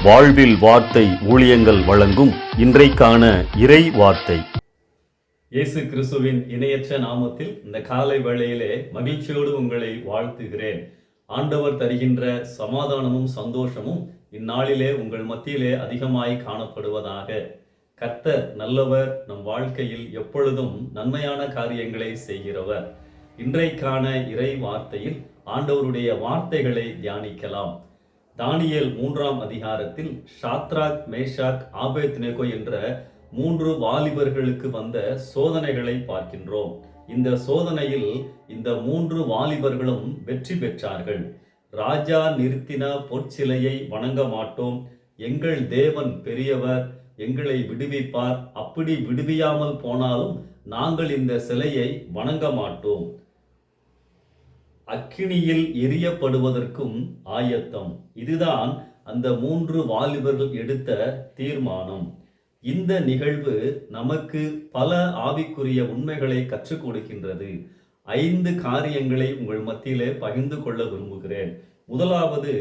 வாழ்வில் வார்த்தை ஊழியங்கள் வழங்கும் இன்றைக்கான இறை வார்த்தை. இயேசு கிறிஸ்துவின் இணையற்ற நாமத்தில் இந்த காலை வேளையிலே மகிழ்ச்சியோடு உங்களை வாழ்த்துகிறேன். ஆண்டவர் தருகின்ற சமாதானமும் சந்தோஷமும் இந்நாளிலே உங்கள் மத்தியிலே அதிகமாய் காணப்படுவதாக. கர்த்தர் நல்லவர், நம் வாழ்க்கையில் எப்பொழுதும் நன்மையான காரியங்களை செய்கிறவர். இன்றைக்கான இறை வார்த்தையில் ஆண்டவருடைய வார்த்தைகளை தியானிக்கலாம். தானியேல் 3ஆம் அதிகாரத்தில் ஷாத்ராக், மேஷாக், ஆபேத்நேகோ என்ற 3 வாலிபர்களுக்கு வந்த சோதனைகளை பார்க்கின்றோம். இந்த சோதனையில் இந்த 3 வாலிபர்களும் வெற்றி பெற்றார்கள். ராஜா நிறுத்தின பொற்சிலையை வணங்க மாட்டோம், எங்கள் தேவன் பெரியவர், எங்களை விடுவிப்பார், அப்படி விடுவியாமல் போனாலும் நாங்கள் இந்த சிலையை வணங்க மாட்டோம், அக்கினியில் எரியப்படுவதற்கும் ஆயத்தம். இதுதான் அந்த 3 வாலிபர்கள் எடுத்த தீர்மானம். இந்த நிகழ்வு நமக்கு பல ஆவிக்குரிய உண்மைகளை கற்றுக் கொடுக்கின்றது. 5 காரியங்களை உங்கள் மத்தியிலே பகிர்ந்து கொள்ள விரும்புகிறேன். முதலாவது,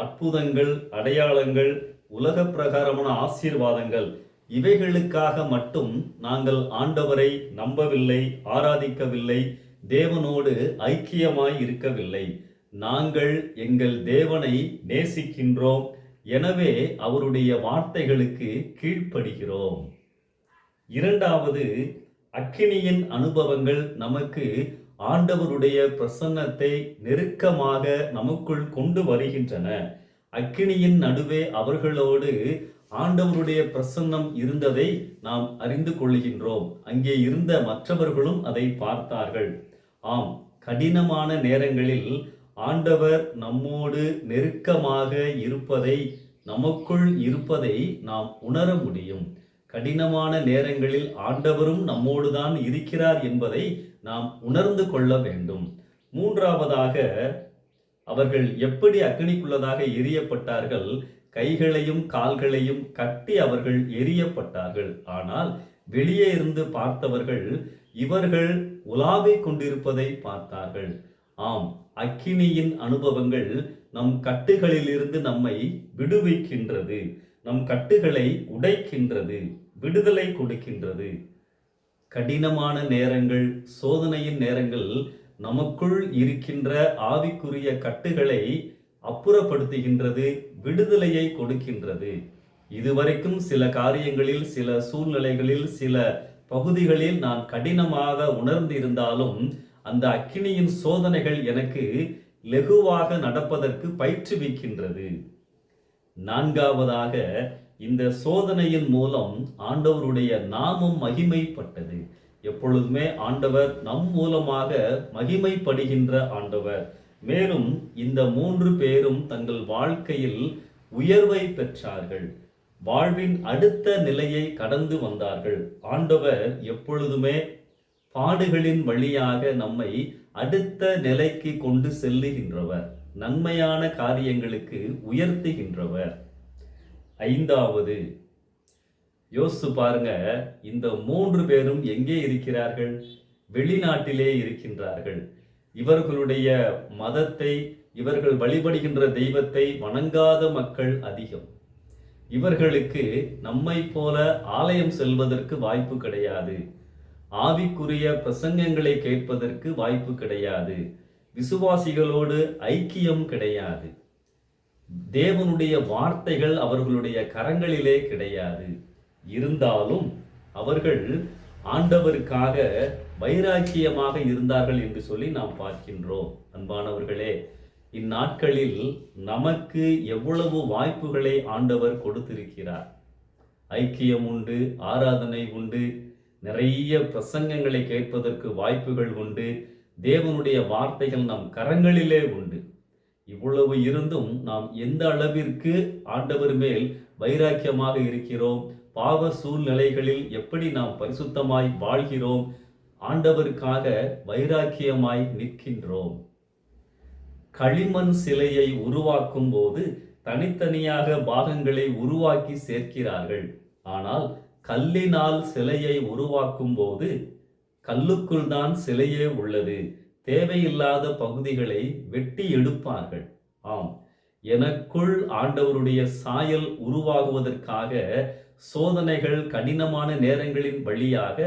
அற்புதங்கள், அடையாளங்கள், உலக பிரகாரமான ஆசீர்வாதங்கள், இவைகளுக்காக மட்டும் நாங்கள் ஆண்டவரை நம்பவில்லை, ஆராதிக்கவில்லை, தேவனோடு ஐக்கியமாய் இருக்கவில்லை. நாங்கள் எங்கள் தேவனை நேசிக்கின்றோம், எனவே அவருடைய வார்த்தைகளுக்கு கீழ்ப்படுகிறோம். இரண்டாவது, அக்கினியின் அனுபவங்கள் நமக்கு ஆண்டவருடைய பிரசன்னத்தை நெருக்கமாக நமக்குள் கொண்டு வருகின்றன. அக்கினியின் நடுவே அவர்களோடு ஆண்டவருடைய பிரசன்னம் இருந்ததை நாம் அறிந்து கொள்கின்றோம். அங்கே இருந்த மற்றவர்களும் அதை பார்த்தார்கள். ஆம், கடினமான நேரங்களில் ஆண்டவர் நம்மோடு நெருக்கமாக இருப்பதை, நமக்குள் இருப்பதை நாம் உணர முடியும். கடினமான நேரங்களில் ஆண்டவரும் நம்மோடுதான் இருக்கிறார் என்பதை நாம் உணர்ந்து கொள்ள வேண்டும். மூன்றாவதாக, அவர்கள் எப்படி அக்னிக்குள்ளதாக எரியப்பட்டார்கள்? கைகளையும் கால்களையும் கட்டி அவர்கள் எரியப்பட்டார்கள். ஆனால் வெளியே இருந்து பார்த்தவர்கள் இவர்கள் உலாவிக் கொண்டிருப்பதை பார்த்தார்கள். ஆம், அக்கினியின் அனுபவங்கள் நம் கட்டுகளிலிருந்து நம்மை விடுவிக்கின்றது, நம் கட்டுகளை உடைக்கின்றது, விடுதலை கொடுக்கின்றது. கடினமான நேரங்கள், சோதனையின் நேரங்கள் நமக்குள் இருக்கின்ற ஆவிக்குரிய கட்டுகளை அப்புறப்படுத்துகின்றது, விடுதலையை கொடுக்கின்றது. இதுவரைக்கும் சில காரியங்களில், சில சூழ்நிலைகளில், சில பகுதிகளில் நான் கடினமாக உணர்ந்து இருந்தாலும் அந்த அக்கினியின் சோதனைகள் எனக்கு லெகுவாக நடப்பதற்கு பயிற்றுவிக்கின்றது. நான்காவதாக, இந்த சோதனையின் மூலம் ஆண்டவருடைய நாமம் மகிமைப்பட்டது. எப்பொழுதுமே ஆண்டவர் நம் மூலமாக மகிமைப்படுகின்ற ஆண்டவர். மேலும் இந்த 3 பேரும் தங்கள் வாழ்க்கையில் உயர்வை பெற்றார்கள், வாழ்வின் அடுத்த நிலையை கடந்து வந்தார்கள். ஆண்டவர் எப்பொழுதுமே பாடுகளின் வழியாக நம்மை அடுத்த நிலைக்கு கொண்டு செல்லுகின்றவர், நன்மையான காரியங்களுக்கு உயர்த்துகின்றவர். ஐந்தாவது, யோசித்து பாருங்க, இந்த 3 பேரும் எங்கே இருக்கிறார்கள்? வெளிநாட்டிலே இருக்கின்றார்கள். இவர்களுடைய மதத்தை, இவர்கள் வழிபடுகின்ற தெய்வத்தை வணங்காத மக்கள் அதிகம். இவர்களுக்கு நம்மை போல ஆலயம் செல்வதற்கு வாய்ப்பு கிடையாது, ஆவிக்குரிய பிரசங்கங்களை கேட்பதற்கு வாய்ப்பு கிடையாது, விசுவாசிகளோடு ஐக்கியம் கிடையாது, தேவனுடைய வார்த்தைகள் அவர்களுடைய கரங்களிலே கிடையாது. இருந்தாலும் அவர்கள் ஆண்டவருக்காக வைராக்கியமாக இருந்தார்கள் என்று சொல்லி நாம் பார்க்கின்றோம். அன்பானவர்களே, இந்நாட்களில் நமக்கு எவ்வளவு வாய்ப்புகளை ஆண்டவர் கொடுத்திருக்கிறார். ஐக்கியம் உண்டு, ஆராதனை உண்டு, நிறைய பிரசங்கங்களை கேட்பதற்கு வாய்ப்புகள் உண்டு, தேவனுடைய வார்த்தைகள் நம் கரங்களிலே உண்டு. இவ்வளவு இருந்தும் நாம் எந்த அளவிற்கு ஆண்டவர் மேல் வைராக்கியமாக இருக்கிறோம்? பாவ சூழ்நிலைகளில் எப்படி நாம் பரிசுத்தமாய் வாழ்கிறோம்? ஆண்டவருக்காக வைராக்கியமாய் நிற்கின்றோம்? களிமண் சிலையை உருவாக்கும் போது தனித்தனியாக பாகங்களை உருவாக்கி சேர்க்கிறார்கள். ஆனால் கல்லினால் சிலையை உருவாக்கும் போது கல்லுக்குள் தான் சிலையே உள்ளது, தேவையில்லாத பகுதிகளை வெட்டி எடுப்பார்கள். ஆம், எனக்குள் ஆண்டவருடைய சாயல் உருவாகுவதற்காக சோதனைகள், கடினமான நேரங்களின் வழியாக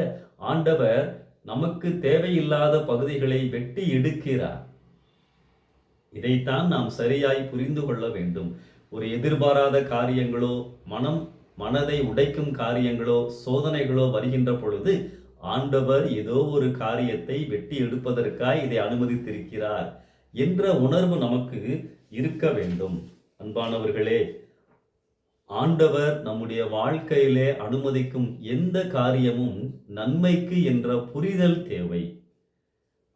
ஆண்டவர் நமக்கு தேவையில்லாத பகுதிகளை வெட்டி எடுக்கிறார். இதைத்தான் நாம் சரியாய் புரிந்து கொள்ள வேண்டும். ஒரு எதிர்பாராத காரியங்களோ, மனதை உடைக்கும் காரியங்களோ, சோதனைகளோ வருகின்ற பொழுது ஆண்டவர் ஏதோ ஒரு காரியத்தை வெட்டி எடுப்பதற்காய் இதை அனுமதித்திருக்கிறார் என்ற உணர்வு நமக்கு இருக்க வேண்டும். அன்பானவர்களே, ஆண்டவர் நம்முடைய வாழ்க்கையிலே அனுமதிக்கும் எந்த காரியமும் நன்மைக்கு என்ற புரிதல் தேவை.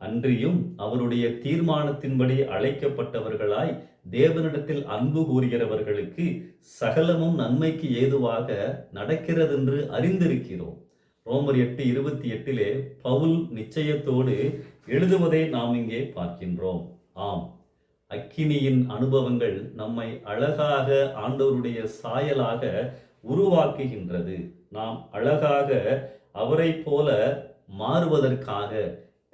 அன்றியும் அவருடைய தீர்மானத்தின்படி அழைக்கப்பட்டவர்களாய் தேவனிடத்தில் அன்பு கூறுகிறவர்களுக்கு சகலமும் நன்மைக்கு ஏதுவாக நடக்கிறதென்று அறிந்திருக்கிறோம். ரோமர் 8:28 பவுல் நிச்சயத்தோடு எழுதுவதை நாம் இங்கே பார்க்கின்றோம். ஆம், அக்கினியின் அனுபவங்கள் நம்மை அழகாக ஆண்டவருடைய சாயலாக உருவாக்குகின்றது. நாம் அழகாக அவரை போல மாறுவதற்காக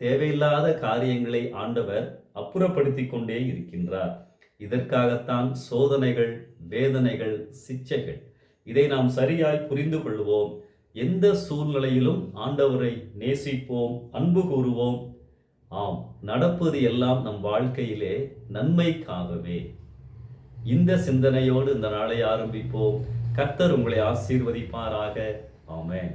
தேவையில்லாத காரியங்களை ஆண்டவர் அப்புறப்படுத்தி கொண்டே இருக்கின்றார். இதற்காகத்தான் சோதனைகள், வேதனைகள், சிச்சைகள். இதை நாம் சரியாய் புரிந்து கொள்வோம். எந்த சூழ்நிலையிலும் ஆண்டவரை நேசிப்போம், அன்பு கூறுவோம். ஆம், நடப்பது எல்லாம் நம் வாழ்க்கையிலே நன்மைக்காகவே. இந்த சிந்தனையோடு இந்த நாளை ஆரம்பிப்போம். கர்த்தர் உங்களை ஆசீர்வதிப்பாராக. ஆமென்.